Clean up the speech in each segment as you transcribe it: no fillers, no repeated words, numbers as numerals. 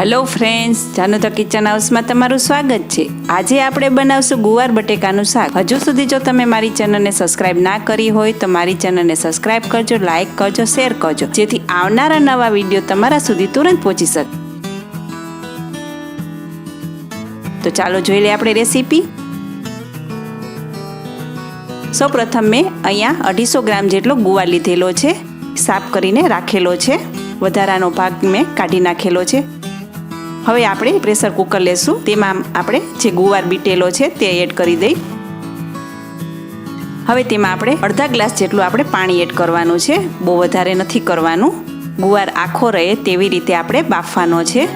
Hello friends, जानू तो kitchen house में तमारू स्वागत है। आज આપણે બનાવશું ગુવાર બટેકાનું શાક। હજુ સુધી જો તમે મારી ચેનલને સબસ્ક્રાઇબ ના કરી હોય તો મારી ચેનલને સબસ્ક્રાઇબ કરજો, લાઈક કરજો, શેર કરજો, જેથી આવનારા નવા વિડિયો તમારા સુધી તુરંત પહોંચી શકે। તો ચાલો જોઈ લઈએ આપણે રેસીપી। સૌપ્રથમ મેં અહીંયા 250 ગ્રામ જેટલો ગુવાર લીધેલો છે, સાફ કરીને રાખેલો છે। વધારાનો ભાગ મેં કાઢી નાખેલો છે। હવે આપણે પ્રેશર કુકર લેશું, તેમાં આપણે જે ગુવાર બીટેલો છે તે એડ કરી દઈ। હવે તેમાં આપણે અડધા ગ્લાસ જેટલું આપણે પાણી એડ કરવાનું છે, બહુ વધારે નથી કરવાનું। ગુવાર આખો રહે તેવી રીતે આપણે બાફવાનો છે।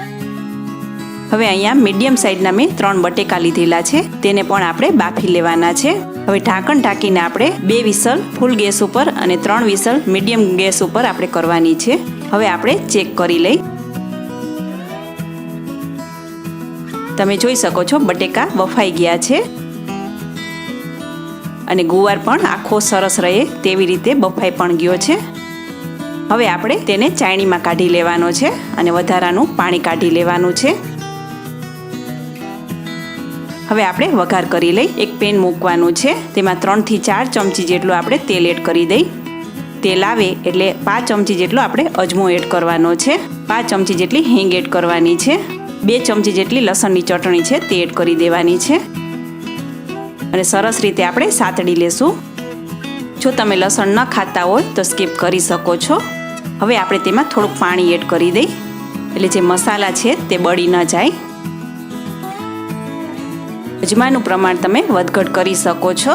હવે અહીંયા મીડિયમ સાઈઝના મેં 3 બટેકા લીધેલા છે, તેને પણ આપણે બાફી લેવાના છે। હવે ઢાંકણ ઢાંકીને આપણે 2 વિસલ ફૂલ ગેસ ઉપર અને 3 વિસલ મીડિયમ ગેસ ઉપર આપણે કરવાની છે। હવે આપણે ચેક કરી લઈ। તમે જોઈ શકો છો બટેકા બફાઈ ગયા છે અને ગુવાર પણ આખો સરસ રહે તેવી રીતે બફાઈ પણ ગયો છે। હવે આપણે તેને ચાળણીમાં કાઢી લેવાનો છે અને વધારાનું પાણી કાઢી લેવાનું છે। હવે આપણે વઘાર કરી લઈ। એક પેન મૂકવાનું છે, તેમાં 3 થી 4 ચમચી જેટલું આપણે તેલ એડ કરી દઈ। તેલ આવે એટલે 5 ચમચી જેટલો આપણે અજમો એડ કરવાનો છે, 5 ચમચી જેટલી હિંગ એડ કરવાની છે, 2 ચમચી જેટલી લસણની ચટણી છે તે એડ કરી દેવાની છે અને સરસ રીતે આપણે સાતડી લેશું। જો તમે લસણ ન ખાતા હોય તો સ્કીપ કરી શકો છો। હવે આપણે તેમાં થોડુંક પાણી એડ કરી દઈ એટલે જે મસાલા છે તે બળી ન જાય। અજમાનું પ્રમાણ તમે વધઘટ કરી શકો છો।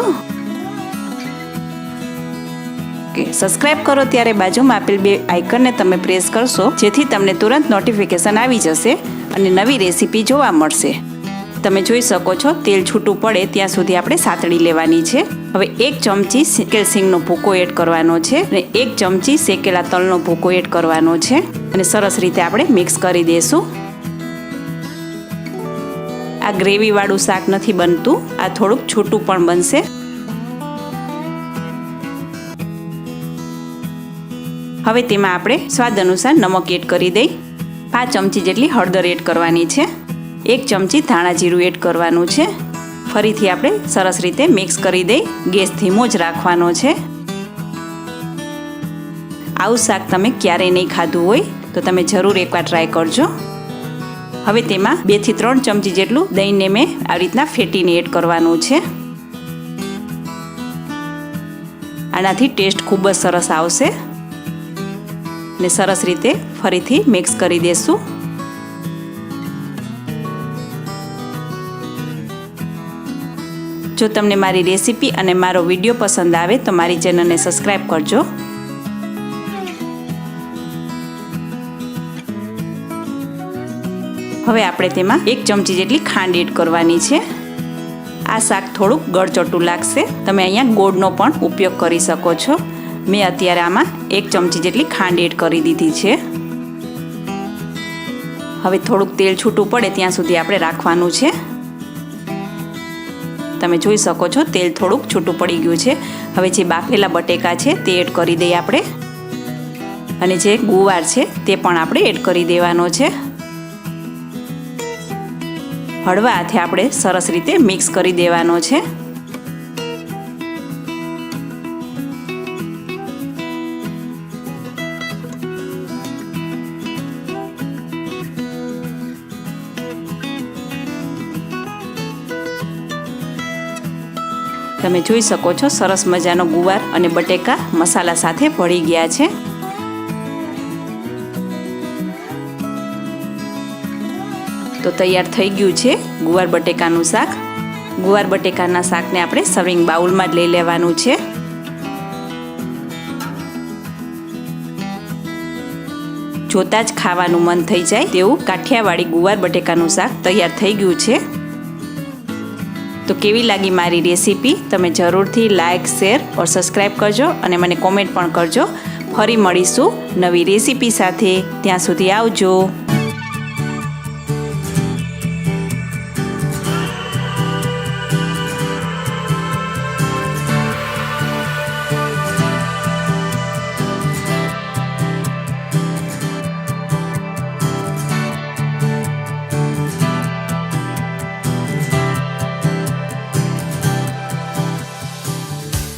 સબસ્ક્રાઇબ કરો ત્યારે બાજુમાં આપેલ બે આઇકનને તમે પ્રેસ કરશો, જેથી તમને તુરંત નોટિફિકેશન આવી જશે અને નવી રેસીપી જોવા મળશે। તમે જોઈ શકો છો તેલ છૂટું પડે ત્યાં સુધી આપણે સાતળી લેવાની છે। હવે 1 ચમચી શેકેલ સિંગનો ભૂકો એડ કરવાનો છે અને 1 ચમચી શેકેલા તલનો ભૂકો એડ કરવાનો છે અને સરસ રીતે આપણે મિક્સ કરી દેશું। આ ગ્રેવી વાળું શાક નથી બનતું, આ થોડુંક છૂટું પણ બનશે। હવે તેમાં આપણે સ્વાદ અનુસાર નમક એડ કરી દઈ। 5 ચમચી જેટલી હળદર એડ કરવાની છે, 1 ચમચી ધાણા જીરું એડ કરવાનું છે। ફરીથી આપણે સરસ રીતે મિક્સ કરી દઈ। ગેસ ધીમો જ રાખવાનો છે। આવું શાક તમે ક્યારેય નહીં ખાધું હોય તો તમે જરૂર એકવાર ટ્રાય કરજો। હવે તેમાં 2 થી 3 ચમચી જેટલું દહીંને મેં આવી રીતના ફેટીને એડ કરવાનું છે। આનાથી ટેસ્ટ ખૂબ જ સરસ આવશે ને સરસ રીતે ફરીથી મિક્સ કરી દેશું। જો તમને મારી રેસીપી અને મારો વિડીયો પસંદ આવે તો મારી ચેનલને સબસ્ક્રાઇબ કરજો। હવે આપણે તેમાં 1 ચમચી જેટલી ખાંડ એડ કરવાની છે। આ શાક થોડુંક ગળચટું લાગશે, તમે અહીંયા ગોળનો પણ ઉપયોગ કરી શકો છો। મેં અત્યારે આમાં 1 ચમચી જેટલી ખાંડ એડ કરી દીધી છે। હવે થોડુંક તેલ છૂટું પડે ત્યાં સુધી આપણે રાખવાનું છે। તમે જોઈ શકો છો તેલ થોડુંક છૂટું પડી ગયું છે। હવે જે બાફેલા બટેકા છે તે એડ કરી દઈએ આપણે અને જે ગુવાર છે તે પણ આપણે એડ કરી દેવાનો છે। હળવા હાથે આપણે સરસ રીતે મિક્સ કરી દેવાનો છે। તમે જોઈ શકો છો સરસ મજાનો ગુવાર અને બટેકા મસાલા સાથે ભળી ગયા છે। તો તૈયાર થઈ ગયું છે ગુવાર બટેકાનું શાક। ગુવાર બટેકાના શાકને આપણે સર્વિંગ બાઉલમાં જ લઈ લેવાનું છે। જોતા જ ખાવાનું મન થઈ જાય તેવું કાઠિયાવાડી ગુવાર બટેકાનું શાક તૈયાર થઈ ગયું છે। તો કેવી લાગી મારી રેસીપી તમે જરૂરથી લાઇક, શેર और સબસ્ક્રાઇબ કરજો અને મને કોમેન્ટ પણ કરજો। ફરી મળીશું નવી રેસીપી સાથે, ત્યાં સુધી આવજો।